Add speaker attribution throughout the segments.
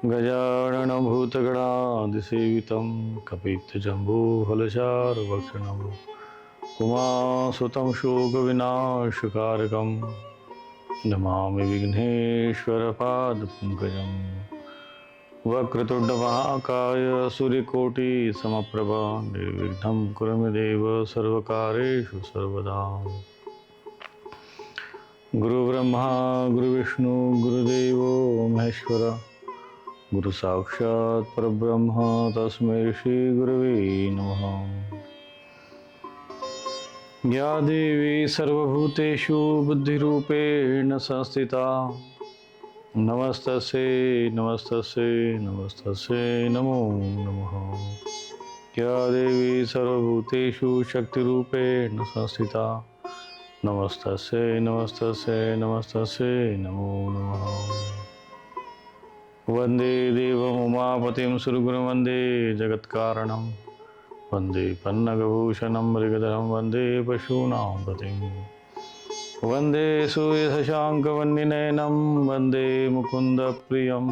Speaker 1: गजाननं भूतगणादिसेवितं कपित्थजम्बूफलचारुभक्षणं उमासुतं शोकविनाशकारकं नमामि विघ्नेश्वरपादपङ्कजं। वक्रतुण्डमहाकाय सूर्यकोटिसमप्रभा निर्विघ्नं कुरु मे देव सर्वकार्येषु सर्वदा। गुरुब्रह्मा गुरुविष्णु गुरुदेवो महेश्वर गुरु साक्षात् परब्रह्म तस्मै श्री गुरवे नमः। या देवी सर्वभूतेषु बुद्धिरूपेण संस्थिता नमस्तस्यै नमस्तस्यै नमस्तस्यै नमो नमः। या देवी सर्वभूतेषु शक्तिरूपेण संस्थिता नमस्तस्यै नमस्तस्यै नमस्तस्यै नमो नमः। वंदे देवम् उमापतिं सुरगुरुं वंदे जगत्कारणं वंदे पन्नगभूषणं मृगधरं वंदे पशूनां पतिं वंदे सूर्यशशाङ्कवन्निनयनं वंदे मुकुन्दप्रियं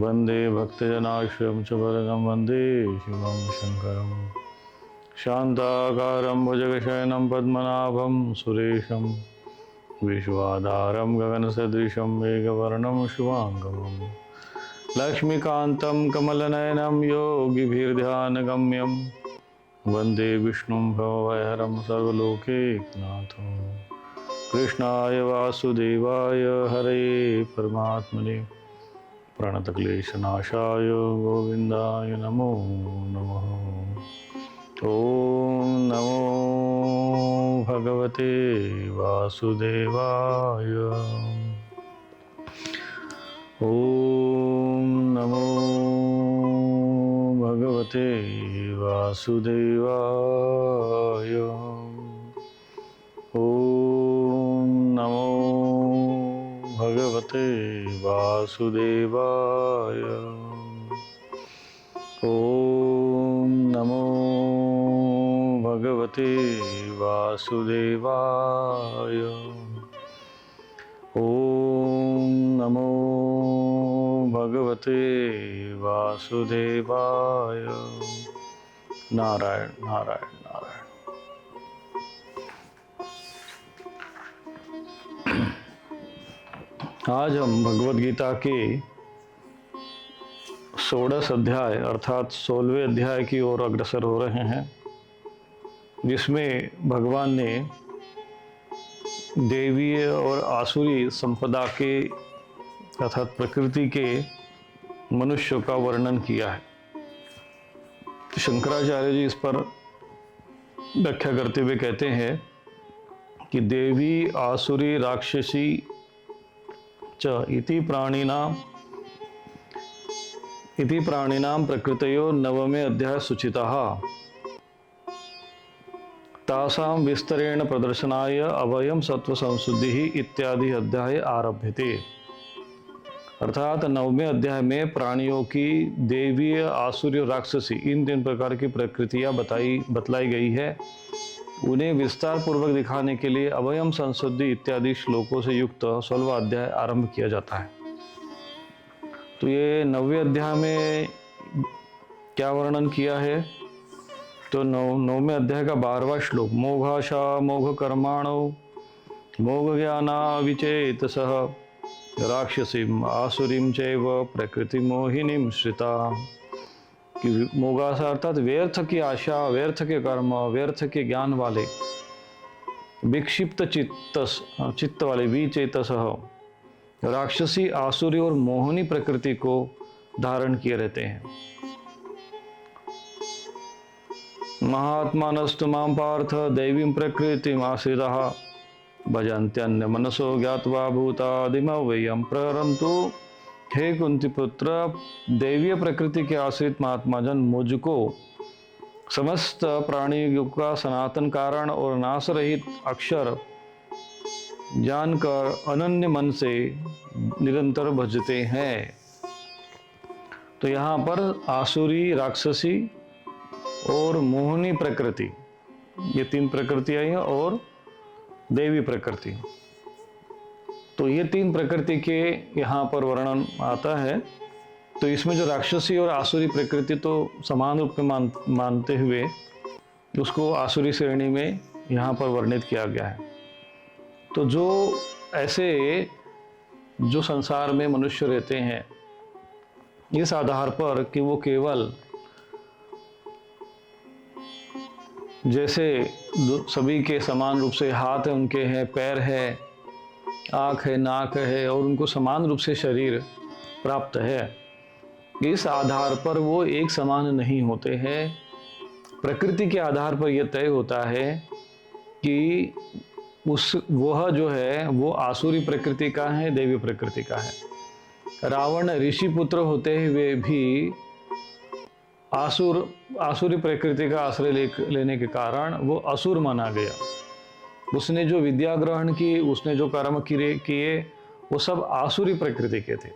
Speaker 1: वंदे भक्तजनाश्रयं च वरदं वंदे शिवं शङ्करं। शान्ताकारं भुजगशयनं पद्मनाभं सुरेशं विश्वाधारं गगनसदृशं मेघवर्णं शुभाङ्गं लक्ष्मीकान्तं कमलनयनं योगिभिर्ध्यानगम्यं वन्दे विष्णुं भवभयहरं सर्वलोकैकनाथं। कृष्णाय वासुदेवाय हरये परमात्मने प्रणतक्लेशनाशाय गोविन्दाय नमो नमः। ओम नमो भगवते वासुदेवाय। ओम नमो भगवते वासुदेवाय। ओम नमो भगवते वासुदेवाय। ओम नमो भगवते वासुदेवाय। ओम नमो भगवते वासुदेवाय। नारायण नारायण नारायण। आज हम भगवद गीता के 16 अध्याय अर्थात 16वें अध्याय की ओर अग्रसर हो रहे हैं, जिसमें भगवान ने देवीय और आसुरी संपदा के अर्थात प्रकृति के मनुष्य का वर्णन किया है। शंकराचार्य जी इस पर व्याख्या करते हुए कहते हैं कि देवी आसुरी राक्षसी च इति प्राणिनां प्रकृतयो नवमे अध्याय सूचिताः तासां विस्तरेण प्रदर्शनाय अभयम सत्व संशुद्धि इत्यादि अध्याय आरभ्यते। अर्थात 9वें अध्याय में प्राणियों की देवीय आसुरी राक्षसी इन 3 प्रकार की प्रकृतियां बतलाई गई है। उन्हें विस्तार पूर्वक दिखाने के लिए अभयम संशुद्धि इत्यादि श्लोकों से युक्त 16वां अध्याय आरंभ किया जाता है। तो ये 9वें अध्याय में क्या वर्णन किया है? तो 9वें अध्याय का 12वां श्लोक मोघाशा मोघ कर्माणो मोघ ज्ञाना विचेतसः राक्षसीम आसुरीम चैव प्रकृति मोहिनीम श्रिता। कि मोघाशा अर्थात व्यर्थ की आशा, व्यर्थ के कर्म, व्यर्थ के ज्ञान वाले, विक्षिप्त चित्त वाले विचेतसः राक्षसी, आसुरी और मोहिनी प्रकृति को धारण किए रहते हैं। महात्मानस्तु मां पार्थ दैवीं प्रकृतिम् आश्रिताः भजन्त्यन्य मनसो ज्ञात्वा भूतादिमव्ययम्। परंतु हे कुंती पुत्र, दैवीय प्रकृति के आश्रित महात्मा जन मुझको समस्त प्राणियों का सनातन कारण और नाश रहित अक्षर जानकर अनन्य मन से निरंतर भजते हैं। तो यहाँ पर आसुरी, राक्षसी और मोहिनी प्रकृति, ये 3 प्रकृतियां हैं, और देवी प्रकृति। तो ये 3 प्रकृति के यहाँ पर वर्णन आता है तो इसमें जो राक्षसी और आसुरी प्रकृति तो समान रूप में मानते हुए उसको आसुरी श्रेणी में यहाँ पर वर्णित किया गया है। तो जो ऐसे जो संसार में मनुष्य रहते हैं इस आधार पर कि वो केवल जैसे सभी के समान रूप से हाथ है उनके हैं, पैर है, आँख है, नाक है और उनको समान रूप से शरीर प्राप्त है, इस आधार पर वो एक समान नहीं होते हैं। प्रकृति के आधार पर यह तय होता है कि वह जो है वो आसुरी प्रकृति का है, देवी प्रकृति का है। रावण ऋषि पुत्र होते हुए भी आसुरी प्रकृति का आश्रय लेने के कारण वो असुर माना गया। उसने जो विद्या ग्रहण की, उसने जो कर्म किए वो सब आसुरी प्रकृति के थे।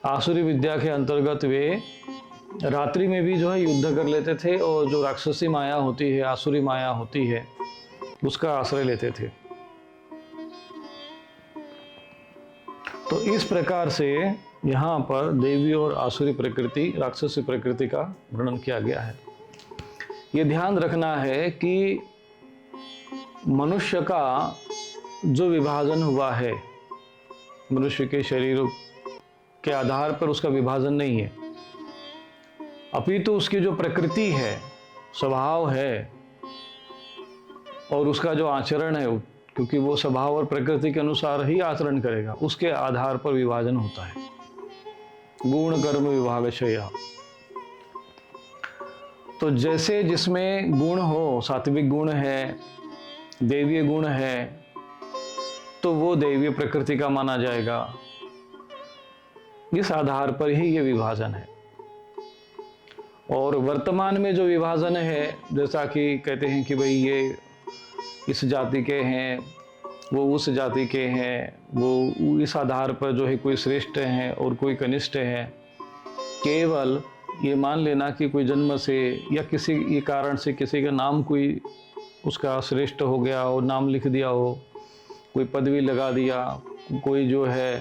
Speaker 1: आसुरी विद्या के अंतर्गत वे रात्रि में भी जो है युद्ध कर लेते थे और जो राक्षसी माया होती है, आसुरी माया होती है, उसका आश्रय लेते थे। तो इस प्रकार से यहाँ पर देवी और आसुरी प्रकृति, राक्षसी प्रकृति का वर्णन किया गया है। ये ध्यान रखना है कि मनुष्य का जो विभाजन हुआ है, मनुष्य के शरीर के आधार पर उसका विभाजन नहीं है, अपितु उसकी जो प्रकृति है, स्वभाव है और उसका जो आचरण है, क्योंकि वो स्वभाव और प्रकृति के अनुसार ही आचरण करेगा, उसके आधार पर विभाजन होता है। गुण कर्म विभागशय। तो जैसे जिसमें गुण हो, सात्विक गुण है, दैवीय गुण है, तो वो दैवीय प्रकृति का माना जाएगा। इस आधार पर ही ये विभाजन है। और वर्तमान में जो विभाजन है, जैसा कि कहते हैं कि भाई ये इस जाति के हैं, वो उस जाति के हैं, वो इस आधार पर जो है कोई श्रेष्ठ है और कोई कनिष्ठ है। केवल ये मान लेना कि कोई जन्म से या किसी ये कारण से किसी का नाम कोई उसका श्रेष्ठ हो गया और नाम लिख दिया हो, कोई पदवी लगा दिया, कोई जो है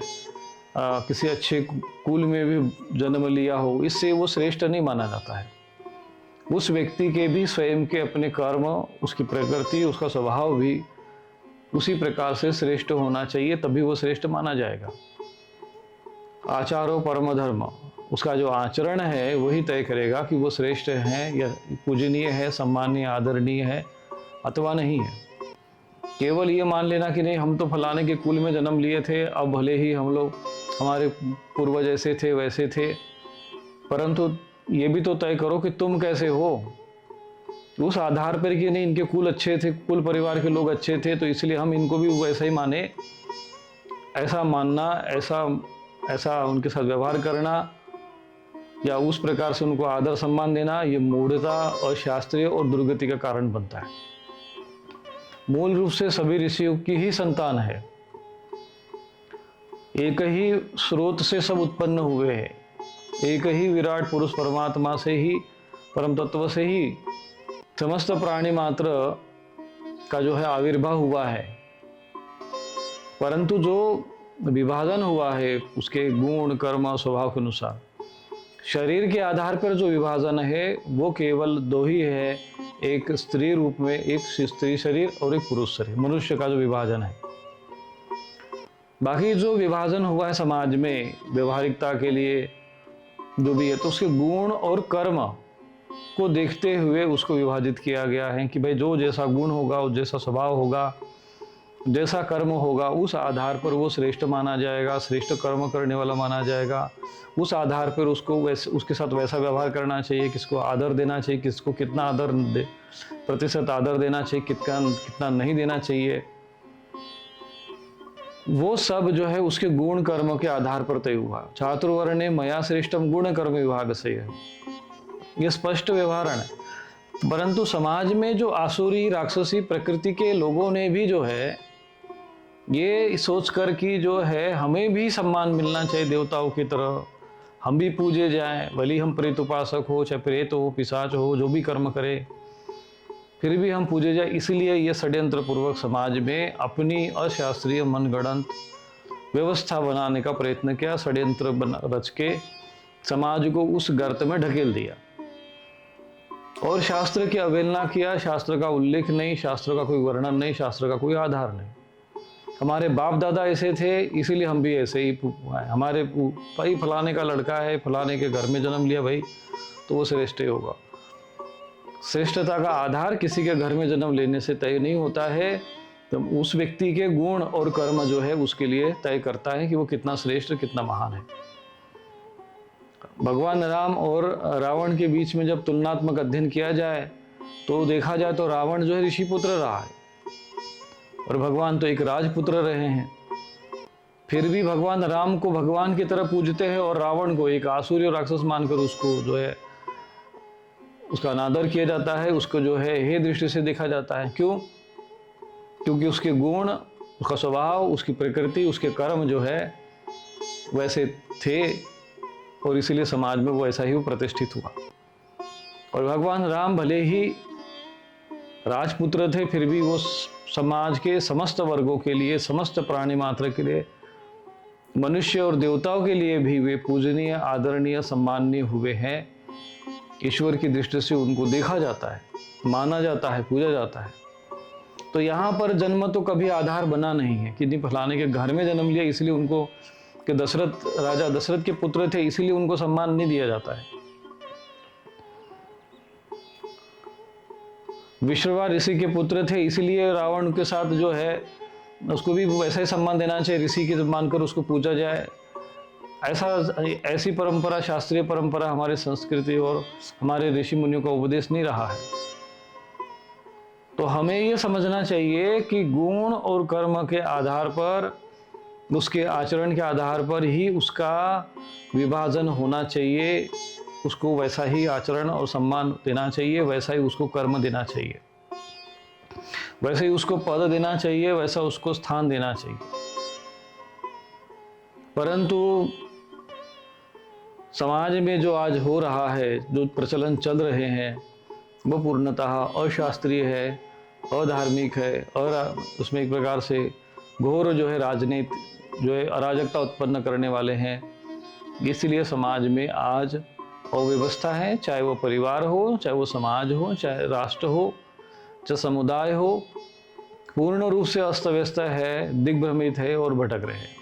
Speaker 1: किसी अच्छे कुल में भी जन्म लिया हो, इससे वो श्रेष्ठ नहीं माना जाता है। उस व्यक्ति के भी स्वयं के अपने कर्म, उसकी प्रकृति, उसका स्वभाव भी उसी प्रकार से श्रेष्ठ होना चाहिए, तभी वो श्रेष्ठ माना जाएगा। आचारो परम धर्म, उसका जो आचरण है वही तय करेगा कि वो श्रेष्ठ है या पूजनीय है, सम्मानीय, आदरणीय है अथवा नहीं है। केवल ये मान लेना कि नहीं हम तो फलाने के कुल में जन्म लिए थे, अब भले ही हम लोग हमारे पूर्वज ऐसे थे वैसे थे, परंतु ये भी तो तय करो कि तुम कैसे हो। उस आधार पर कि नहीं इनके कुल अच्छे थे, कुल परिवार के लोग अच्छे थे, तो इसलिए हम इनको भी वैसा ही माने, ऐसा मानना, ऐसा उनके साथ व्यवहार करना या उस प्रकार से उनको आदर सम्मान देना, ये मूढ़ता, अशास्त्रीय और दुर्गति का कारण बनता है। मूल रूप से सभी ऋषियों की ही संतान है, एक ही स्रोत से सब उत्पन्न हुए हैं, एक ही विराट पुरुष परमात्मा से ही, परम तत्व से ही समस्त प्राणी मात्र का जो है आविर्भाव हुआ है। परंतु जो विभाजन हुआ है उसके गुण, कर्म, स्वभाव के अनुसार, शरीर के आधार पर जो विभाजन है वो केवल दो ही है, एक स्त्री रूप में, एक स्त्री शरीर और एक पुरुष शरीर, मनुष्य का जो विभाजन है। बाकी जो विभाजन हुआ है समाज में व्यवहारिकता के लिए जो भी है, तो उसके गुण और कर्म को देखते हुए उसको विभाजित किया गया है कि भाई जो जैसा गुण होगा, जैसा स्वभाव होगा, जैसा कर्म होगा, उस आधार पर वो श्रेष्ठ माना जाएगा, श्रेष्ठ कर्म करने वाला माना जाएगा। उस आधार पर उसको उसके साथ वैसा व्यवहार करना चाहिए, किसको आदर देना चाहिए, किसको कितना आदर प्रतिशत आदर देना चाहिए, कितना नहीं देना चाहिए, वो सब जो है उसके गुण कर्म के आधार पर तय हुआ। चातुर्वर्णे मया श्रेष्ठम गुण कर्म विभाग से है, ये स्पष्ट व्यवहारण है। परंतु समाज में जो आसुरी राक्षसी प्रकृति के लोगों ने भी जो है ये सोचकर कि जो है हमें भी सम्मान मिलना चाहिए देवताओं की तरह, हम भी पूजे जाएं, भले हम प्रेत उपासक हो, चाहे प्रेत हो, पिशाच हो, जो भी कर्म करे फिर भी हम पूजे जाए, इसलिए ये षड्यंत्र पूर्वक समाज में अपनी अशास्त्रीय मनगढ़ंत व्यवस्था बनाने का प्रयत्न किया, षड्यंत्र रच के समाज को उस गर्त में ढकेल दिया और शास्त्र की अवहेलना किया। शास्त्र का उल्लेख नहीं, शास्त्र का कोई वर्णन नहीं, शास्त्र का कोई आधार नहीं। हमारे बाप दादा ऐसे थे इसीलिए हम भी ऐसे ही हमारे भाई फलाने का लड़का है, फलाने के घर में जन्म लिया भाई तो वो श्रेष्ठ होगा। श्रेष्ठता का आधार किसी के घर में जन्म लेने से तय नहीं होता है, तो उस व्यक्ति के गुण और कर्म जो है उसके लिए तय करता है कि वो कितना श्रेष्ठ, कितना महान है। भगवान राम और रावण के बीच में जब तुलनात्मक अध्ययन किया जाए तो देखा जाए तो रावण जो है ऋषि पुत्र रहा है और भगवान तो एक राजपुत्र रहे हैं। फिर भी भगवान राम को भगवान की तरह पूजते हैं और रावण को एक आसुरी और राक्षस मानकर उसको जो है उसका अनादर किया जाता है, उसको जो है हे दृष्टि से देखा जाता है। क्यों? क्योंकि उसके गुण, उसका स्वभाव, उसकी प्रकृति, उसके कर्म जो है वैसे थे और इसीलिए समाज में वो ऐसा ही वो प्रतिष्ठित हुआ। और भगवान राम भले ही राजपुत्र थे फिर भी वो समाज के समस्त वर्गों के लिए, समस्त प्राणी मात्र के लिए, मनुष्य और देवताओं के लिए भी वे पूजनीय, आदरणीय, सम्माननीय हुए हैं। ईश्वर की दृष्टि से उनको देखा जाता है, माना जाता है, पूजा जाता है। तो यहाँ पर जन्म तो कभी आधार बना नहीं है कि नहीं फलाने के घर में जन्म लिया इसलिए उनको, कि दशरथ, राजा दशरथ के पुत्र थे इसीलिए उनको सम्मान नहीं दिया जाता है। विश्रवा ऋषि के पुत्र थे इसीलिए रावण के साथ जो है उसको भी वैसा ही सम्मान देना चाहिए, ऋषि की मानकर उसको पूजा जाए। ऐसी परंपरा, शास्त्रीय परंपरा हमारे संस्कृति और हमारे ऋषि मुनियों का उपदेश नहीं रहा है। तो हमें ये समझना चाहिए कि गुण और कर्म के आधार पर, उसके आचरण के आधार पर ही उसका विभाजन होना चाहिए। उसको वैसा ही आचरण और सम्मान देना चाहिए, वैसा ही उसको कर्म देना चाहिए, वैसे ही उसको पद देना चाहिए, वैसा उसको स्थान देना चाहिए। परंतु समाज में जो आज हो रहा है, जो प्रचलन चल रहे हैं, वो पूर्णतः अशास्त्रीय है, अधार्मिक है और उसमें एक प्रकार से घोर जो है राजनीति, जो है अराजकता उत्पन्न करने वाले हैं। इसलिए समाज में आज अव्यवस्था है, चाहे वो परिवार हो, चाहे वो समाज हो, चाहे राष्ट्र हो, चाहे समुदाय हो, पूर्ण रूप से अस्त व्यस्त है, दिग्भ्रमित है और भटक रहे हैं।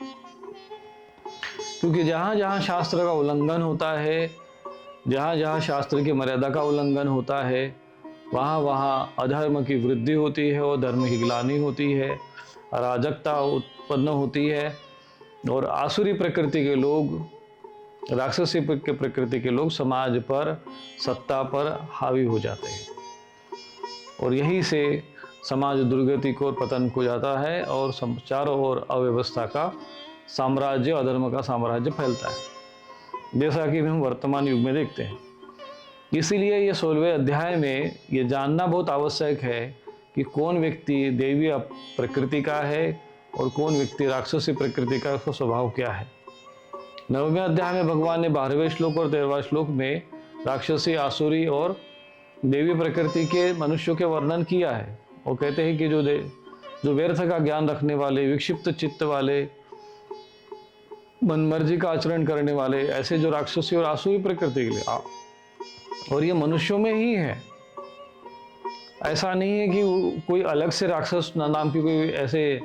Speaker 1: क्योंकि जहाँ जहाँ शास्त्र का उल्लंघन होता है, जहाँ जहाँ शास्त्र की मर्यादा का उल्लंघन होता है, वहाँ वहाँ अधर्म की वृद्धि होती है और धर्म की ग्लानि होती है, अराजकता उत्पन्न होती है और आसुरी प्रकृति के लोग, राक्षसी प्रकृति के लोग समाज पर, सत्ता पर हावी हो जाते हैं और यहीं से समाज दुर्गति को और पतन को जाता है और चारों ओर अव्यवस्था का साम्राज्य, अधर्म का साम्राज्य फैलता है, जैसा कि हम वर्तमान युग में देखते हैं। इसीलिए ये 16वें अध्याय में ये जानना बहुत आवश्यक है कि कौन व्यक्ति दैवीय प्रकृति का है और कौन व्यक्ति राक्षसी प्रकृति का, उसका स्वभाव क्या है। 9वें अध्याय में भगवान ने 12वें श्लोक और 13वां श्लोक में राक्षसी, आसुरी और देवी प्रकृति के मनुष्यों के वर्णन किया है। वो कहते हैं कि जो व्यर्थ का ज्ञान रखने वाले, विक्षिप्त चित्त वाले, मनमर्जी का आचरण करने वाले, ऐसे जो राक्षसी और आसुरी प्रकृति के लिए, और ये मनुष्यों में ही है। ऐसा नहीं है कि कोई अलग से राक्षस नाम की कोई ऐसे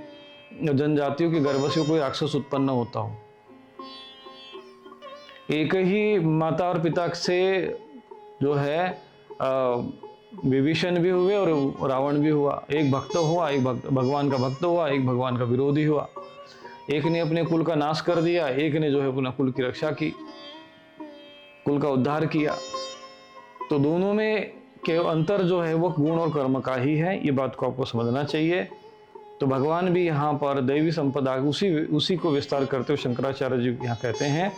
Speaker 1: जनजातियों के गर्भ से कोई राक्षस उत्पन्न होता हो। एक ही माता और पिता से जो है विभीषण भी हुए और रावण भी हुआ। एक भक्त हुआ, एक भगवान का भक्त हुआ, एक भगवान का विरोधी हुआ। एक ने अपने कुल का नाश कर दिया, एक ने जो है अपना कुल की रक्षा की, कुल का उद्धार किया। तो दोनों में के अंतर जो है वो गुण और कर्म का ही है। ये बात को आपको समझना चाहिए। तो भगवान भी यहाँ पर दैवी संपदा उसी को विस्तार करते हुए शंकराचार्य जी यहाँ कहते हैं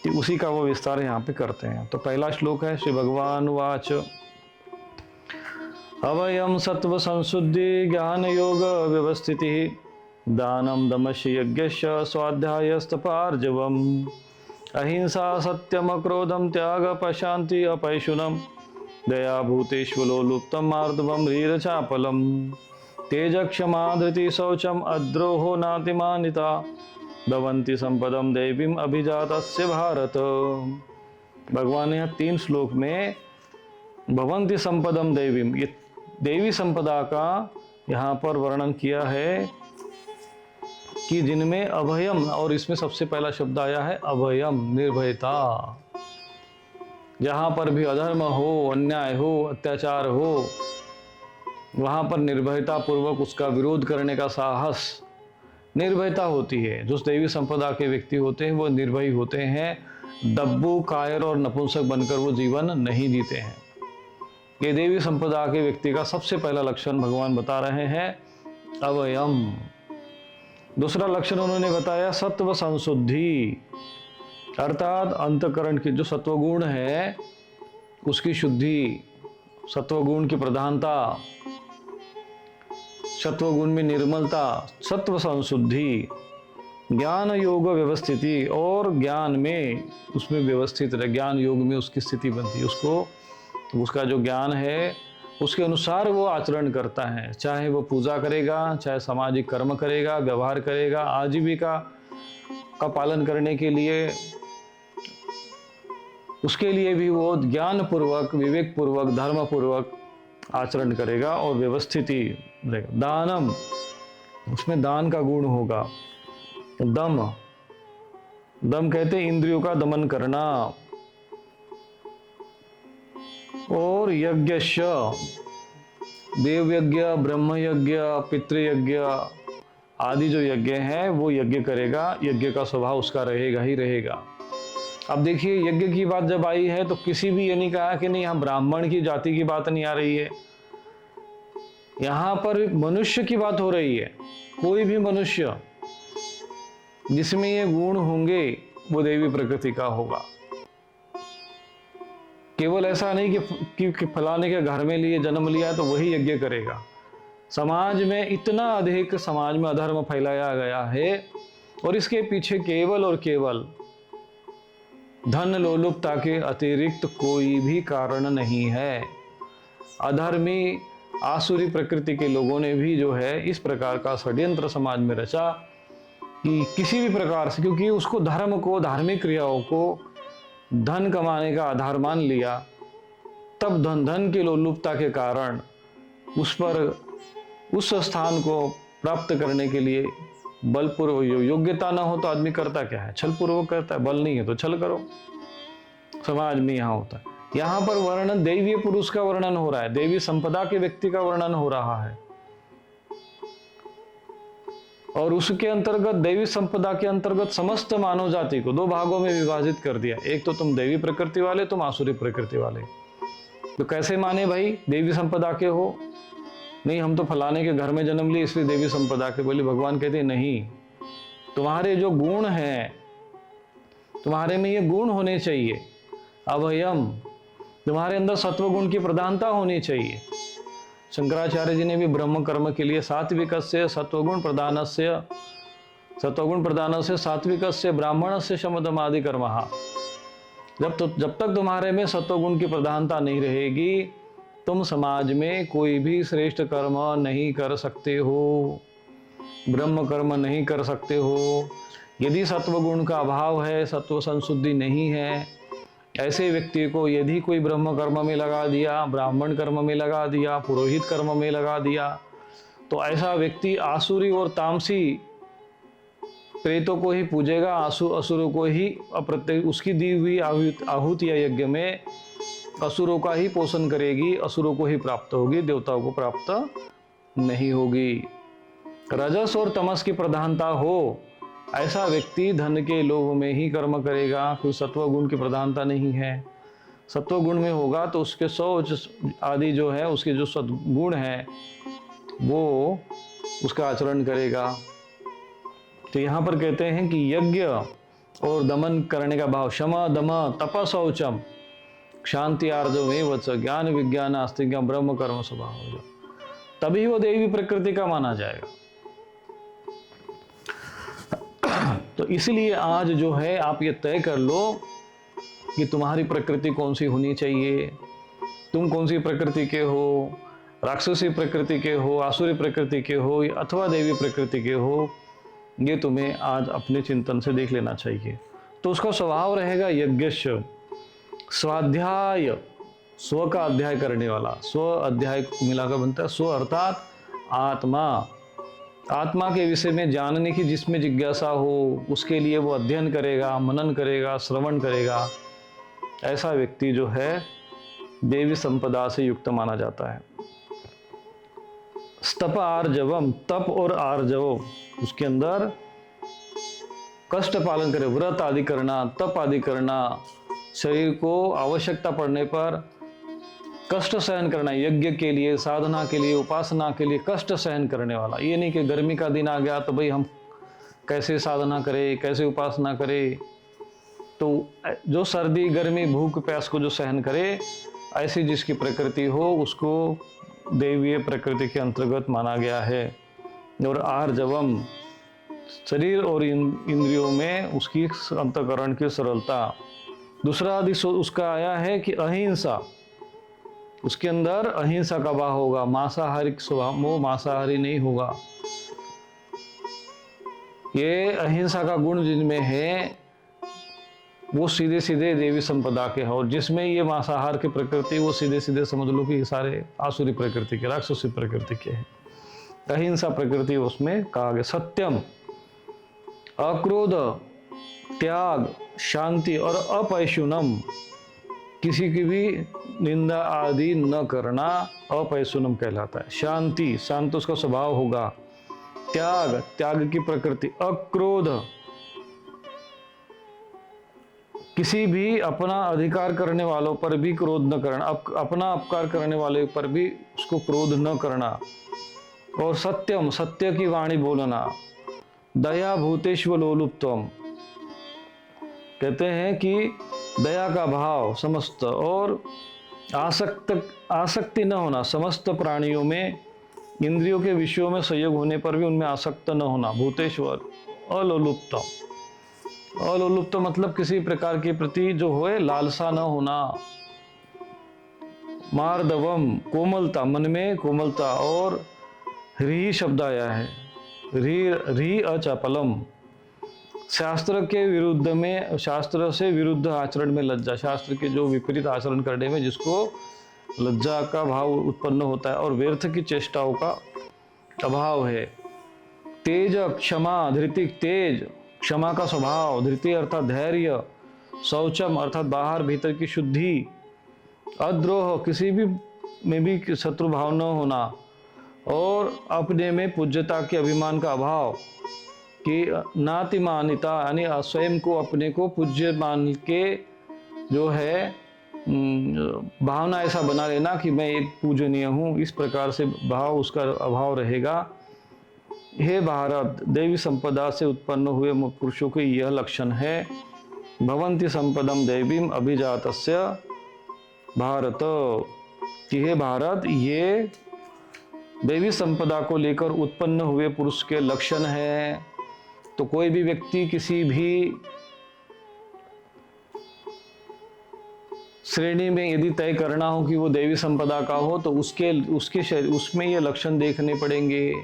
Speaker 1: कि उसी का वो विस्तार यहाँ पे करते हैं। तो पहला श्लोक है, श्री भगवान वाच अवयम सत्व संशुद्धि ज्ञान योग व्यवस्थिति दानम दमश यज्ञश्च स्वाध्यायस्तपार्जवम अहिंसा सत्यम क्रोधम त्याग प्रशांति अपैशुनम दया भूतेष्वलोलुप्तम मार्दवम ह्रीरचापलम तेज क्षमा धृति शौचम अद्रोहो नातिमानिता भवन्ति संपदम देवीम अभिजातस्य भारत। भगवान ने यहाँ 3 श्लोक में भवन्ति संपदम देवीम, ये देवी संपदा का यहाँ पर वर्णन किया है कि जिनमें अभयम, और इसमें सबसे पहला शब्द आया है अभयम, निर्भयता। जहाँ पर भी अधर्म हो, अन्याय हो, अत्याचार हो, वहाँ पर निर्भयता पूर्वक उसका विरोध करने का साहस, निर्भयता होती है। जो देवी संपदा के व्यक्ति होते हैं वो निर्भय होते हैं, दब्बू, कायर और नपुंसक बनकर वो जीवन नहीं जीते हैं। ये देवी संपदा के व्यक्ति का सबसे पहला लक्षण भगवान बता रहे हैं, अवयम। दूसरा लक्षण उन्होंने बताया सत्व संशुद्धि, अर्थात अंतकरण की जो सत्वगुण है उसकी शुद्धि, सत्वगुण की प्रधानता, सत्वगुण में निर्मलता, सत्व संशुद्धि, ज्ञान योग व्यवस्थिति, और ज्ञान में उसमें व्यवस्थित रहे, ज्ञान योग में उसकी स्थिति बनती है, उसको उसका जो ज्ञान है उसके अनुसार वो आचरण करता है। चाहे वो पूजा करेगा, चाहे सामाजिक कर्म करेगा, व्यवहार करेगा, आजीविका का पालन करने के लिए, उसके लिए भी वो ज्ञान पूर्वक, विवेक पूर्वक, धर्म पूर्वक आचरण करेगा और व्यवस्थिति रहेगा। दानम, उसमें दान का गुण होगा। दम, दम कहते इंद्रियों का दमन करना। और यज्ञ, देव यज्ञ, ब्रह्म यज्ञ, पितृयज्ञ आदि जो यज्ञ हैं वो यज्ञ करेगा, यज्ञ का स्वभाव उसका रहेगा ही रहेगा। अब देखिए यज्ञ की बात जब आई है तो किसी भी ये नहीं कहा कि नहीं यहाँ ब्राह्मण की जाति की बात नहीं आ रही है, यहाँ पर मनुष्य की बात हो रही है। कोई भी मनुष्य जिसमें ये गुण होंगे वो देवी प्रकृति का होगा। केवल ऐसा नहीं कि फलाने के घर में लिए जन्म लिया तो वही यज्ञ करेगा। समाज में इतना अधिक, समाज में अधर्म फैलाया गया है और इसके पीछे केवल और केवल धन लोलुपता के अतिरिक्त कोई भी कारण नहीं है। अधर्मी आसुरी प्रकृति के लोगों ने भी जो है इस प्रकार का षड्यंत्र समाज में रचा कि किसी भी प्रकार से, क्योंकि उसको धर्म को, धार्मिक क्रियाओं को धन कमाने का आधार मान लिया, तब धन की लोलुपता के कारण उस पर, उस स्थान को प्राप्त करने के लिए बलपूर्वक, योग्यता ना हो तो आदमी करता क्या है, छल पूर्वक करता है। बल नहीं है तो छल करो, समाज में यहाँ होता है। यहाँ पर वर्णन दैवीय पुरुष का वर्णन हो रहा है, देवी संपदा के व्यक्ति का वर्णन हो रहा है। और उसके अंतर्गत, देवी संपदा के अंतर्गत समस्त मानव जाति को 2 भागों में विभाजित कर दिया। एक तो तुम देवी प्रकृति वाले, तुम आसुरी प्रकृति वाले। तो कैसे माने भाई देवी संपदा के हो? नहीं हम तो फलाने के घर में जन्म लिए इसलिए देवी संपदा के। बोले भगवान कहते नहीं, तुम्हारे जो गुण हैं, तुम्हारे में ये गुण होने चाहिए। अभयम, तुम्हारे अंदर सत्वगुण की प्रधानता होनी चाहिए। शंकराचार्य जी ने भी ब्रह्म कर्म के लिए सात्विकस्य सत्वगुण प्रधानस्य, सत्वगुण प्रधानस्य सात्विकस्य ब्राह्मणस्य शमदमादि कर्मः। जब तक तुम्हारे में सत्वगुण की प्रधानता नहीं रहेगी, तुम समाज में कोई भी श्रेष्ठ कर्म नहीं कर सकते हो, ब्रह्म कर्म नहीं कर सकते हो। यदि सत्वगुण का अभाव है, सत्व संशुद्धि नहीं है, ऐसे व्यक्ति को यदि कोई ब्रह्म कर्म में लगा दिया, ब्राह्मण कर्म में लगा दिया, पुरोहित कर्म में लगा दिया, तो ऐसा व्यक्ति आसुरी और तामसी प्रेतों को ही पूजेगा, असुरों को ही, प्रत्येक उसकी दी हुई आहुति या यज्ञ में असुरों का ही पोषण करेगी, असुरों को ही प्राप्त होगी, देवताओं को प्राप्त नहीं होगी। रजस और तमस की प्रधानता हो, ऐसा व्यक्ति धन के लोभ में ही कर्म करेगा, फिर सत्व गुण की प्रधानता नहीं है। सत्व गुण में होगा तो उसके शौच आदि जो है, उसके जो सद्गुण है वो उसका आचरण करेगा। तो यहाँ पर कहते हैं कि यज्ञ और दमन करने का भाव, क्षम दम तप शौचम शांति आर्जव ज्ञान विज्ञान आस्तिक्यम ब्रह्म कर्म स्वभाव, तभी वो देवी प्रकृति का माना जाएगा। तो इसलिए आज जो है आप ये तय कर लो कि तुम्हारी प्रकृति कौन सी होनी चाहिए, तुम कौन सी प्रकृति के हो, राक्षसी प्रकृति के हो, आसुरी प्रकृति के हो अथवा देवी प्रकृति के हो। ये तुम्हें आज अपने चिंतन से देख लेना चाहिए। तो उसका स्वभाव रहेगा यज्ञस्य, स्वाध्याय, स्व का अध्याय करने वाला। स्व अध्याय को मिलाकर बनता है स्व अर्थात आत्मा। आत्मा के विषय में जानने की जिसमें जिज्ञासा हो, उसके लिए वो अध्ययन करेगा, मनन करेगा, श्रवण करेगा। ऐसा व्यक्ति जो है देवी संपदा से युक्त माना जाता है। स्तप आर्जवम, तप और आर्जव, उसके अंदर कष्ट पालन करे, व्रत आदि करना, तप आदि करना, शरीर को आवश्यकता पड़ने पर कष्ट सहन करना, यज्ञ के लिए, साधना के लिए, उपासना के लिए कष्ट सहन करने वाला। ये नहीं कि गर्मी का दिन आ गया तो भाई हम कैसे साधना करें, कैसे उपासना करें। तो जो सर्दी, गर्मी, भूख, प्यास को जो सहन करे, ऐसी जिसकी प्रकृति हो उसको दैवीय प्रकृति के अंतर्गत माना गया है। और आर्जवम, शरीर और इंद्रियों में उसकी अंतःकरण की सरलता। दूसरा उसका आया है कि अहिंसा, उसके अंदर अहिंसा का भाव होगा, मांसाहारी स्वभाव, वो मांसाहारी नहीं होगा। ये अहिंसा का गुण जिनमें है वो सीधे सीधे देवी संपदा के हैं, और जिसमें ये मांसाहार की प्रकृति वो सीधे सीधे समझ लो कि सारे आसुरी प्रकृति के, राक्षसी प्रकृति के हैं। अहिंसा प्रकृति उसमें कहा गया। सत्यम, अक्रोध, त्याग, शांति और अपैशुनम, किसी की भी निंदा आदि न करना अपैशुनम कहलाता है। शांति, शांत उसका स्वभाव होगा। त्याग, त्याग की प्रकृति। अक्रोध, किसी भी अपना अधिकार करने वालों पर भी क्रोध न करना, अपना अपकार करने वाले पर भी उसको क्रोध न करना। और सत्यम, सत्य की वाणी बोलना। दया भूतेष्व लोलुप्तम, कहते हैं कि दया का भाव समस्त, और आसक्ति न होना, समस्त प्राणियों में इंद्रियों के विषयों में संयोग होने पर भी उनमें आसक्त न होना। भूतेश्वर, अलोलुप्तम, अलोलुप्त मतलब किसी प्रकार के प्रति जो होए लालसा न होना। मार्दवम, कोमलता, मन में कोमलता। और ह्री शब्द आया है, ह्री अचपलम, शास्त्र के विरुद्ध में, शास्त्र से विरुद्ध आचरण में लज्जा, शास्त्र के जो विपरीत आचरण करने में जिसको लज्जा का भाव उत्पन्न होता है, और व्यर्थ की चेष्टाओं का अभाव है। तेज, क्षमा, धृति, तेज क्षमा का स्वभाव, धृति अर्थात धैर्य, शौचम अर्थात बाहर भीतर की शुद्धि, अद्रोह, किसी भी में भी शत्रु भाव न होना, और अपने में पूज्यता के अभिमान का अभाव, कि नातिमानिता यानी स्वयं को अपने को पूज्य मान के जो है भावना ऐसा बना लेना कि मैं एक पूजनीय हूँ, इस प्रकार से भाव उसका अभाव रहेगा। हे भारत, देवी संपदा से उत्पन्न हुए पुरुषों के यह लक्षण है। भवन्ति संपदम देवीम अभिजातस्य भारत, कि हे भारत, ये देवी संपदा को लेकर उत्पन्न हुए पुरुष के लक्षण है। तो कोई भी व्यक्ति किसी भी श्रेणी में यदि तय करना हो कि वो देवी संपदा का हो, तो उसमें ये लक्षण देखने पड़ेंगे,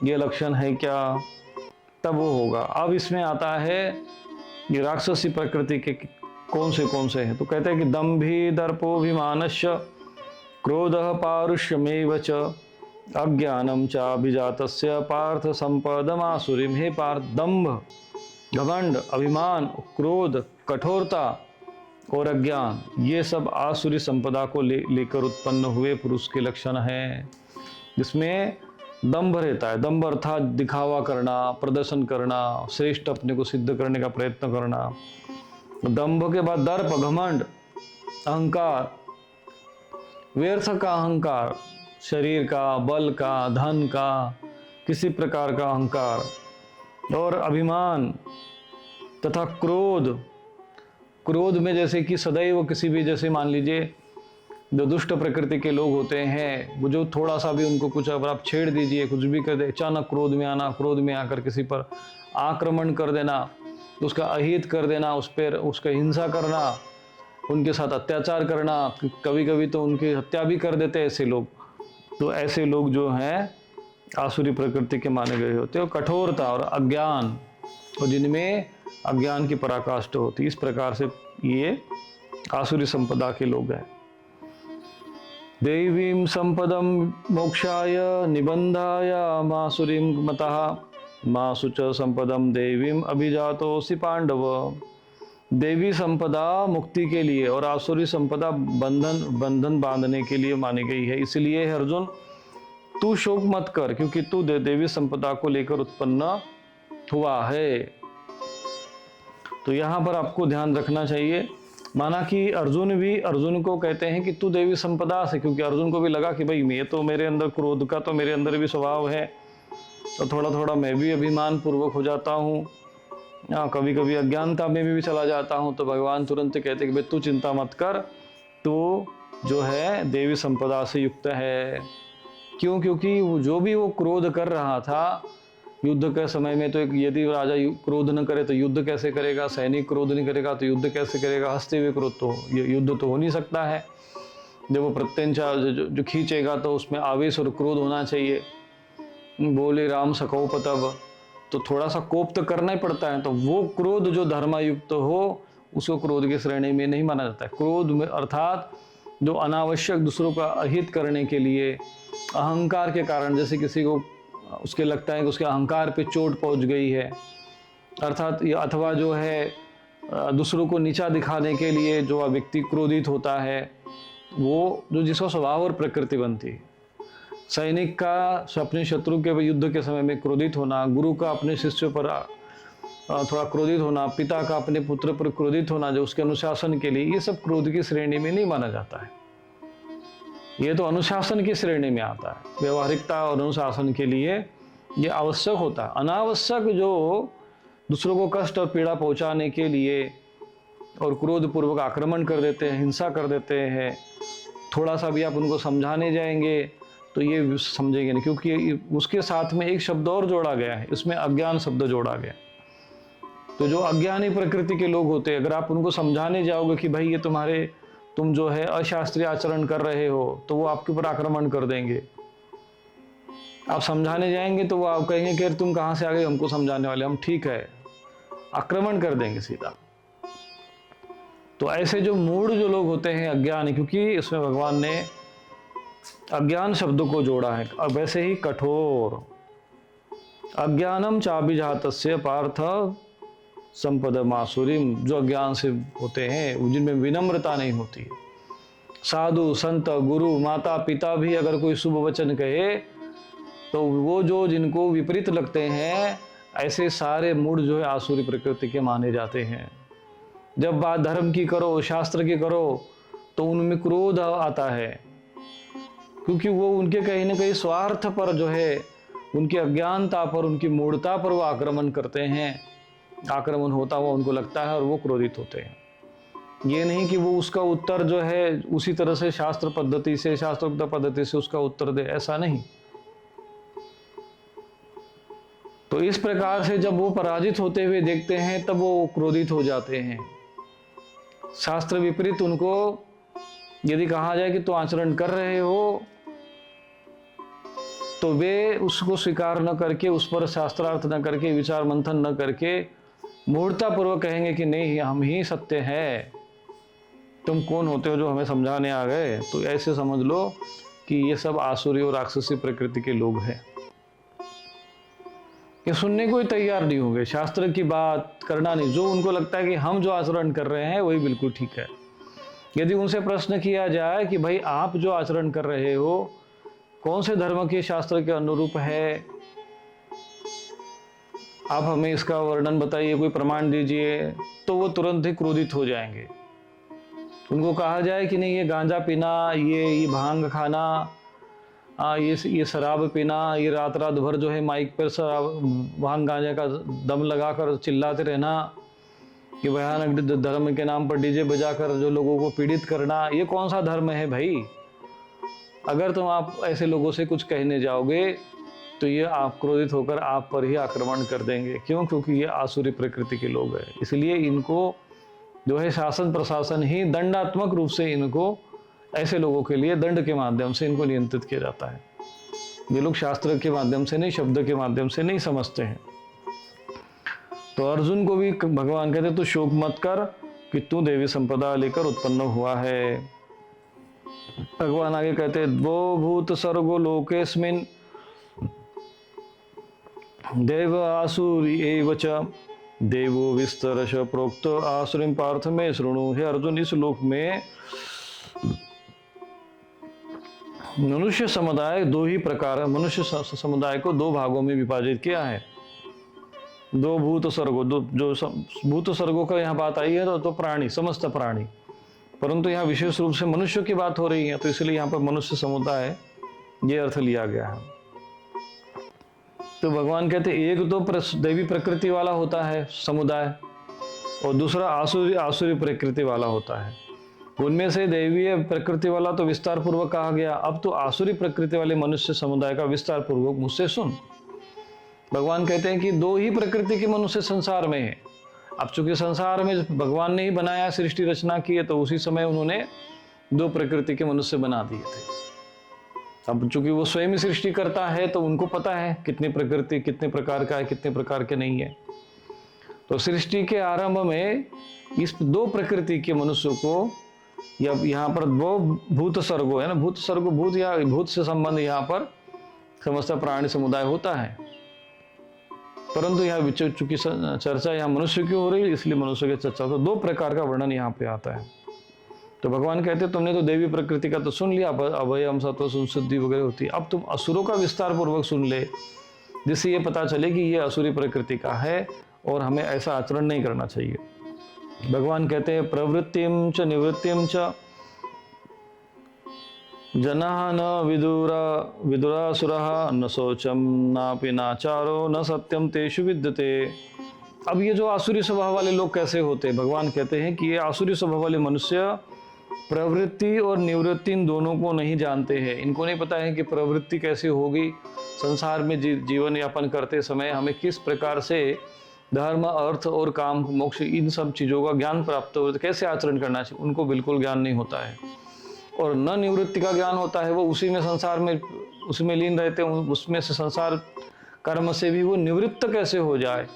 Speaker 1: ये लक्षण है क्या, तब वो होगा। अब इसमें आता है ये राक्षसी प्रकृति के कौन से हैं। तो कहते हैं कि दंभी दर्पोभिमानस्य क्रोधः पारुष्यमेव च अज्ञानम चाभिजातस्य पार्थ संपदमासुरीम। हे पार्थ, दंभ, घमंड, अभिमान, क्रोध, कठोरता और अज्ञान, ये सब आसुरी संपदा को लेकर उत्पन्न हुए पुरुष के लक्षण हैं, जिसमें दंभ रहता है। दंभ अर्थात दिखावा करना, प्रदर्शन करना, श्रेष्ठ अपने को सिद्ध करने का प्रयत्न करना। दंभ के बाद दर्प, घमंड, अहंकार, व्यर्थ का अहंकार, शरीर का, बल का, धन का, किसी प्रकार का अहंकार, और अभिमान तथा क्रोध। क्रोध में जैसे कि सदैव किसी भी, जैसे मान लीजिए जो दुष्ट प्रकृति के लोग होते हैं, वो जो थोड़ा सा भी उनको कुछ अगर आप छेड़ दीजिए, कुछ भी कर दे, अचानक क्रोध में आना, क्रोध में आकर किसी पर आक्रमण कर देना, उसका अहित कर देना, उस पर उसका हिंसा करना, उनके साथ अत्याचार करना, कभी कभी तो उनकी हत्या भी कर देते हैं ऐसे लोग। तो ऐसे लोग जो हैं आसुरी प्रकृति के माने गए होते हैं, और कठोरता और अज्ञान, और जिनमें अज्ञान की पराकाष्ठा होती, इस प्रकार से ये आसुरी संपदा के लोग हैं। दैवीं संपदम मोक्षाय निबंधाय मासुरीं मतः मासु च संपदम देवीं अभिजातोसि पांडव। देवी संपदा मुक्ति के लिए और आसुरी संपदा बंधन बांधने के लिए मानी गई है। इसलिए अर्जुन, तू शोक मत कर, क्योंकि तू देवी संपदा को लेकर उत्पन्न हुआ है। तो यहाँ पर आपको ध्यान रखना चाहिए, माना कि अर्जुन को कहते हैं कि तू देवी संपदा से, क्योंकि अर्जुन को भी लगा कि भाई मैं तो, मेरे अंदर क्रोध का तो मेरे अंदर भी स्वभाव है, तो थोड़ा थोड़ा मैं भी अभिमान पूर्वक हो जाता हूँ, कभी कभी अज्ञानता में भी चला जाता हूँ। तो भगवान तुरंत कहते कि भाई तू चिंता मत कर, तू जो है देवी संपदा से युक्त है। क्यों? क्योंकि जो भी वो क्रोध कर रहा था युद्ध के समय में, तो यदि राजा क्रोध न करे तो युद्ध कैसे करेगा, सैनिक क्रोध नहीं करेगा तो युद्ध कैसे करेगा, हंसते हुए क्रोध तो युद्ध तो हो नहीं सकता है। जब वो प्रत्यंचा जो खींचेगा तो उसमें आवेश और क्रोध होना चाहिए। बोले राम सकोप, तब तो थोड़ा सा कोप तो करना ही पड़ता है। तो वो क्रोध जो धर्मायुक्त हो उसको क्रोध की श्रेणी में नहीं माना जाता है। क्रोध में अर्थात जो अनावश्यक दूसरों का अहित करने के लिए अहंकार के कारण, जैसे किसी को उसके लगता है कि उसके अहंकार पे चोट पहुंच गई है, अर्थात अथवा जो है दूसरों को नीचा दिखाने के लिए जो व्यक्ति क्रोधित होता है, वो जो जिसका स्वभाव और प्रकृति बनती है। सैनिक का अपने शत्रु के युद्ध के समय में क्रोधित होना, गुरु का अपने शिष्य पर थोड़ा क्रोधित होना, पिता का अपने पुत्र पर क्रोधित होना जो उसके अनुशासन के लिए, ये सब क्रोध की श्रेणी में नहीं माना जाता है। ये तो अनुशासन की श्रेणी में आता है। व्यवहारिकता और अनुशासन के लिए ये आवश्यक होता है। अनावश्यक जो दूसरों को कष्ट और पीड़ा पहुंचाने के लिए और क्रोध पूर्वक आक्रमण कर देते हैं, हिंसा कर देते हैं, थोड़ा सा भी आप उनको समझाने जाएंगे तो ये समझेंगे नहीं, क्योंकि उसके साथ में एक शब्द और जोड़ा गया है, इसमें अज्ञान शब्द जोड़ा गया। तो जो अज्ञानी प्रकृति के लोग होते हैं, अगर आप उनको समझाने जाओगे कि भाई ये तुम जो है अशास्त्रीय आचरण कर रहे हो, तो वो आपके ऊपर आक्रमण कर देंगे। आप समझाने जाएंगे तो वो आप कहेंगे कि तुम कहाँ से आ गए हमको समझाने वाले, हम ठीक है, आक्रमण कर देंगे सीधा। तो ऐसे जो मूढ़ जो लोग होते हैं अज्ञानी, क्योंकि इसमें भगवान ने अज्ञान शब्द को जोड़ा है। अब वैसे ही कठोर, अज्ञानम चाभिजातस्य पार्थ संपदमासुरीम, जो अज्ञान से होते हैं जिनमें विनम्रता नहीं होती। साधु संत गुरु माता पिता भी अगर कोई शुभ वचन कहे तो वो जो जिनको विपरीत लगते हैं, ऐसे सारे मूढ़ जो है आसुरी प्रकृति के माने जाते हैं। जब बात धर्म की करो, शास्त्र की करो, तो उनमें क्रोध आता है, क्योंकि वो उनके कहीं ना कहीं स्वार्थ पर जो है, उनकी अज्ञानता पर, उनकी मूढ़ता पर वो आक्रमण करते हैं। आक्रमण होता हुआ उनको लगता है और वो क्रोधित होते हैं। ये नहीं कि वो उसका उत्तर जो है उसी तरह से शास्त्र पद्धति से, शास्त्रोक्त पद्धति से उसका उत्तर दे, ऐसा नहीं। तो इस प्रकार से जब वो पराजित होते हुए देखते हैं तब वो क्रोधित हो जाते हैं। शास्त्र विपरीत उनको यदि कहा जाए कि तो आचरण कर रहे हो, तो वे उसको स्वीकार न करके, उस पर शास्त्रार्थ न करके, विचार मंथन न करके मूर्खतापूर्वक कहेंगे कि नहीं हम ही सत्य है, तुम कौन होते हो जो हमें समझाने आ गए। तो ऐसे समझ लो कि ये सब आसुरी और राक्षसी प्रकृति के लोग हैं। ये सुनने को ही तैयार नहीं होंगे, शास्त्र की बात करना नहीं। जो उनको लगता है कि हम जो आचरण कर रहे हैं वही बिल्कुल ठीक है। यदि उनसे प्रश्न किया जाए कि भाई आप जो आचरण कर रहे हो कौन से धर्म के शास्त्र के अनुरूप है, आप हमें इसका वर्णन बताइए, कोई प्रमाण दीजिए, तो वो तुरंत ही क्रोधित हो जाएंगे। उनको कहा जाए कि नहीं ये गांजा पीना, ये भांग खाना, ये शराब पीना, ये रात रात भर जो है माइक पर शराब भांग गांजा का दम लगाकर चिल्लाते रहना, कि भयानक धर्म के नाम पर डीजे बजाकर जो लोगों को पीड़ित करना, ये कौन सा धर्म है भाई। अगर तुम आप ऐसे लोगों से कुछ कहने जाओगे तो ये आप क्रोधित होकर आप पर ही आक्रमण कर देंगे। क्यों? क्योंकि ये आसुरी प्रकृति के लोग हैं। इसलिए इनको जो है शासन प्रशासन ही दंडात्मक रूप से इनको, ऐसे लोगों के लिए दंड के माध्यम से इनको नियंत्रित किया जाता है। ये लोग शास्त्र के माध्यम से नहीं, शब्द के माध्यम से नहीं समझते हैं। तो अर्जुन को भी भगवान कहते तू शोक मत कर कि तू देवी संपदा लेकर उत्पन्न हुआ है। भगवान आगे कहते द्वो भूत सर्गो लोकेस्मिन् देव आसुरी एव च देवो विस्तरश प्रोक्त आसुरीं पार्थ में शृणु। हे अर्जुन, इस लोक में मनुष्य समुदाय दो ही प्रकार, मनुष्य समुदाय को दो भागों में विभाजित किया है। दो भूत सर्गो, जो भूत सर्गों का यहाँ बात आई है तो प्राणी, समस्त प्राणी, परंतु यहाँ विशेष रूप से मनुष्य की बात हो रही है, तो इसलिए यहाँ पर मनुष्य समुदाय ये अर्थ लिया गया है। तो भगवान कहते एक तो देवी प्रकृति वाला होता है समुदाय, और दूसरा आसुरी प्रकृति वाला होता है। उनमें से दैवीय प्रकृति वाला तो विस्तार पूर्वक कहा गया, अब तो आसुरी प्रकृति वाले मनुष्य समुदाय का विस्तार पूर्वक मुझसे सुन। भगवान कहते हैं कि दो ही प्रकृति के मनुष्य संसार में है। अब चूंकि संसार में भगवान ने ही बनाया, सृष्टि रचना की है, तो उसी समय उन्होंने दो प्रकृति के मनुष्य बना दिए थे। अब चूंकि वो स्वयं ही सृष्टि करता है तो उनको पता है कितनी प्रकृति कितने प्रकार का है, कितने प्रकार के नहीं है। तो सृष्टि के आरंभ में इस दो प्रकृति के मनुष्य को, या यहाँ पर दो भूत सर्गो है ना, भूत सर्गो, भूत या भूत से संबंध यहाँ पर समस्त प्राणी समुदाय होता है, परंतु यहाँ चूंकि चर्चा यहाँ मनुष्य की हो रही है, इसलिए मनुष्य की चर्चा, तो दो प्रकार का वर्णन यहाँ पे आता है। तो भगवान कहते तुमने तो देवी प्रकृति का तो सुन लिया, अभयम सत्व संशुद्धि वगैरह होती है, अब तुम असुरों का विस्तार पूर्वक सुन ले, जिससे ये पता चले कि ये असुरी प्रकृति का है और हमें ऐसा आचरण नहीं करना चाहिए। भगवान कहते हैं प्रवृत्तिम च निवृत्तिम च जनाः न विदुरासुरः न शौचम नापि नाचारो न सत्यम तेषु विद्यते। अब ये जो आसुरी स्वभाव वाले लोग कैसे होते हैं, भगवान कहते हैं कि ये आसुरी स्वभाव वाले मनुष्य प्रवृत्ति और निवृत्ति इन दोनों को नहीं जानते हैं। इनको नहीं पता है कि प्रवृत्ति कैसे होगी, संसार में जीवन यापन करते समय हमें किस प्रकार से धर्म, अर्थ और काम, मोक्ष, इन सब चीज़ों का ज्ञान प्राप्त हो, कैसे आचरण करना चाहिए, उनको बिल्कुल ज्ञान नहीं होता है। और न निवृत्ति का ज्ञान होता है, वो उसी में संसार में उसमें लीन रहते हैं, उसमें से संसार कर्म से भी वो निवृत्त कैसे हो जाए,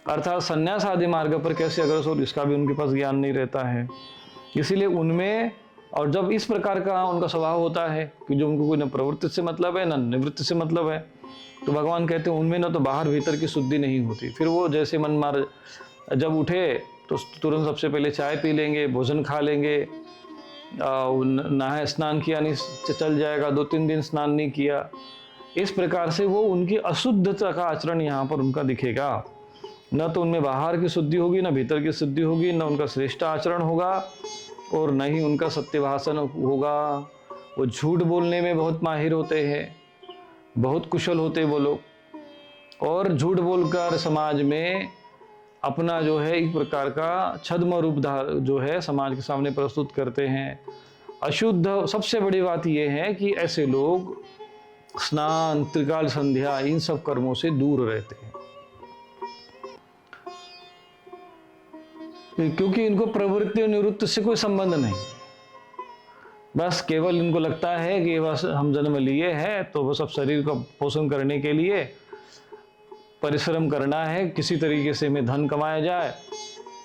Speaker 1: अर्थात संन्यास आदि मार्ग पर कैसे अग्रसर हो, इसका भी उनके पास ज्ञान नहीं रहता है। इसीलिए उनमें, और जब इस प्रकार का उनका स्वभाव होता है कि जो उनको कोई न प्रवृत्ति से मतलब है न निवृत्ति से मतलब है, तो भगवान कहते हैं उनमें न तो बाहर भीतर की शुद्धि नहीं होती। फिर वो जैसे मन मार जब उठे तो तुरंत सबसे पहले चाय पी लेंगे, भोजन खा लेंगे, नहाए स्नान किया नहीं चल जाएगा, 2-3 दिन स्नान नहीं किया, इस प्रकार से वो उनकी अशुद्धता का आचरण यहाँ पर उनका दिखेगा। न तो उनमें बाहर की शुद्धि होगी, न भीतर की शुद्धि होगी, न उनका श्रेष्ठ आचरण होगा, और न ही उनका सत्य भाषण होगा। वो झूठ बोलने में बहुत माहिर होते हैं, बहुत कुशल होते वो लोग, और झूठ बोलकर समाज में अपना जो है एक प्रकार का छद्म रूप जो है समाज के सामने प्रस्तुत करते हैं। अशुद्ध, सबसे बड़ी बात यह है कि ऐसे लोग स्नान, त्रिकाल संध्या, इन सब कर्मों से दूर रहते हैं, क्योंकि इनको प्रवृत्ति और निवृत्ति से कोई संबंध नहीं। बस केवल इनको लगता है कि बस हम जन्म लिए हैं तो वो सब शरीर का पोषण करने के लिए परिश्रम करना है, किसी तरीके से हमें धन कमाया जाए,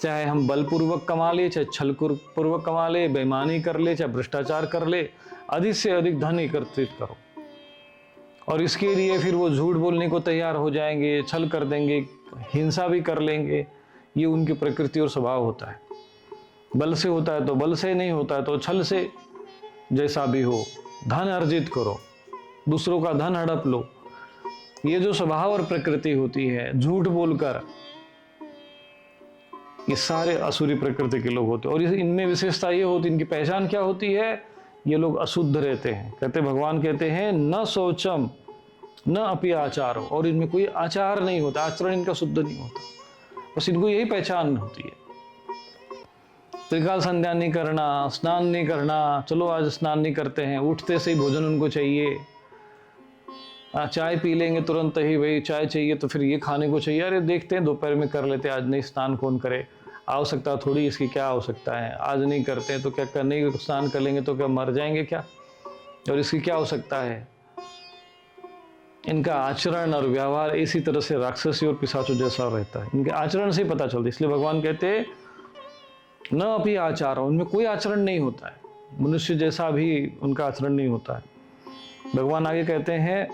Speaker 1: चाहे हम बलपूर्वक कमा ले, चाहे छल पूर्वक कमा ले, बेईमानी कर ले, चाहे भ्रष्टाचार कर ले, अधिक से अधिक धन एकत्रित करो। और इसके लिए फिर वो झूठ बोलने को तैयार हो जाएंगे, छल कर देंगे, हिंसा भी कर लेंगे। ये उनकी प्रकृति और स्वभाव होता है। बल से होता है तो बल से, नहीं होता है तो छल से, जैसा भी हो धन अर्जित करो, दूसरों का धन हड़प लो। ये जो स्वभाव और प्रकृति होती है झूठ बोलकर, ये सारे असुरी प्रकृति के लोग होते हैं। और इनमें विशेषता ये होती, इनकी पहचान क्या होती है, ये लोग अशुद्ध रहते हैं। कहते भगवान कहते हैं न शौचम न अपि आचारो, और इनमें कोई आचार नहीं होता, आचरण इनका शुद्ध नहीं होता, बस इनको यही पहचान होती है। त्रिकाल संध्या नहीं करना, स्नान नहीं करना, चलो आज स्नान नहीं करते हैं, उठते से ही भोजन उनको चाहिए, चाय पी लेंगे तुरंत ही, भाई चाय चाहिए तो फिर ये खाने को चाहिए, अरे देखते हैं दोपहर में कर लेते, आज नहीं स्नान कौन करे, आवश्यकता थोड़ी इसकी क्या आवश्यकता है, आज नहीं करते हैं तो क्या करने, स्नान कर लेंगे तो क्या मर जाएंगे क्या, और इसकी क्या आवश्यकता है। इनका आचरण और व्यवहार इसी तरह से राक्षसी और पिशाचों जैसा रहता है। इनके आचरण से ही पता चलता है। इसलिए भगवान कहते हैं न अपि आचार, उनमें कोई आचरण नहीं होता है, मनुष्य जैसा भी उनका आचरण नहीं होता है। भगवान आगे कहते हैं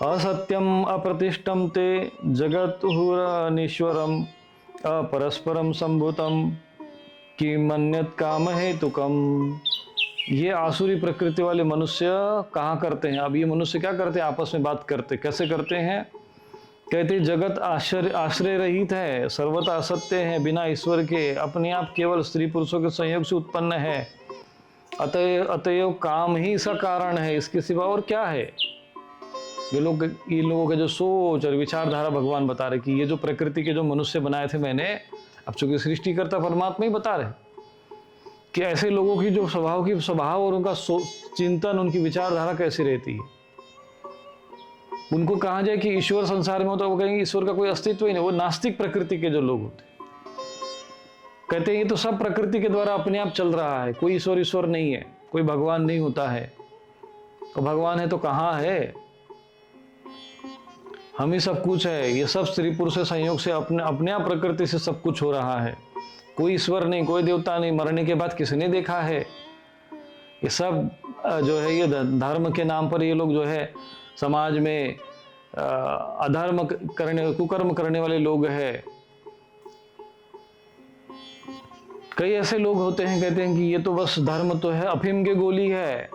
Speaker 1: असत्यम अप्रतिष्ठम ते जगत्हुरनीश्वरम अपरस्परम संभूतम किमन्यत् काम हेतुकम। ये आसुरी प्रकृति वाले मनुष्य कहाँ करते हैं? अब ये मनुष्य क्या करते हैं? आपस में बात करते। कैसे करते हैं? कहते जगत आश्रय रहित है, सर्वथा असत्य है, बिना ईश्वर के, अपने आप केवल स्त्री पुरुषों के संयोग से उत्पन्न है, अतएव काम ही इसका कारण है, इसके सिवा और क्या है? ये लोगों के जो सोच और विचारधारा भगवान बता रहे कि ये जो प्रकृति के जो मनुष्य बनाए थे मैंने, अब चूंकि सृष्टिकर्ता परमात्मा ही बता रहे कि ऐसे लोगों की जो स्वभाव और उनका चिंतन, उनकी विचारधारा कैसी रहती है। उनको कहा जाए कि ईश्वर संसार में हो तो वो कहेंगे ईश्वर का कोई अस्तित्व ही नहीं। वो नास्तिक प्रकृति के जो लोग होते हैं कहते हैं ये तो सब प्रकृति के द्वारा अपने आप चल रहा है, कोई ईश्वर नहीं है, कोई भगवान नहीं होता है। तो भगवान है तो कहाँ है? हम ही सब कुछ है। ये सब स्त्री पुरुष के संयोग से अपने आप प्रकृति से सब कुछ हो रहा है। कोई ईश्वर नहीं, कोई देवता नहीं। मरने के बाद किसने देखा है? ये सब जो है ये धर्म के नाम पर ये लोग जो है समाज में अधर्म करने, कुकर्म करने वाले लोग हैं। कई ऐसे लोग होते हैं कहते हैं कि ये तो बस धर्म तो है, अफीम की गोली है।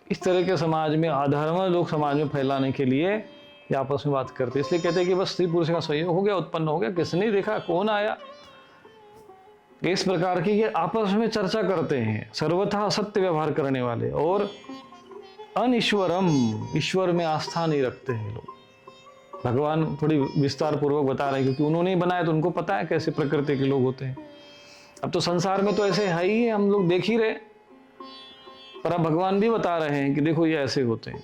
Speaker 1: इस तरह के समाज में अधर्म लोग समाज में फैलाने के लिए ये आपस में बात करते हैं। इसलिए कहते हैं कि बस स्त्री पुरुष का संयोग हो गया, उत्पन्न हो गया, किसने देखा, कौन आया। इस प्रकार की ये आपस में चर्चा करते हैं, सर्वथा असत्य व्यवहार करने वाले और अनिश्वरम, ईश्वर में आस्था नहीं रखते हैं लोग। भगवान थोड़ी विस्तार पूर्वक बता रहे हैं क्योंकि उन्होंने ही बनाया तो उनको पता है कैसे प्रकृति के लोग होते हैं। अब तो संसार में तो ऐसे है ही है, हम लोग देख ही रहे, पर अब भगवान भी बता रहे हैं कि देखो ये ऐसे होते हैं।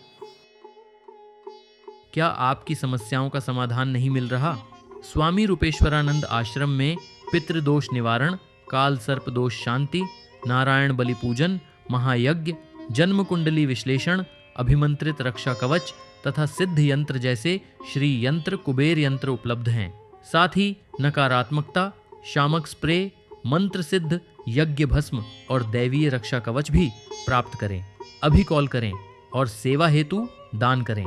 Speaker 2: क्या आपकी समस्याओं का समाधान नहीं मिल रहा? स्वामी रूपेश्वरानंद आश्रम में पितृदोष निवारण, काल सर्प दोष शांति, नारायण बलि पूजन, महायज्ञ, जन्म कुंडली विश्लेषण, अभिमंत्रित रक्षा कवच तथा सिद्ध यंत्र जैसे श्री यंत्र, कुबेर यंत्र उपलब्ध हैं। साथ ही नकारात्मकता, शामक स्प्रे, मंत्र सिद्ध यज्ञ भस्म और दैवीय रक्षा कवच भी प्राप्त करें। अभी कॉल करें और सेवा हेतु दान करें।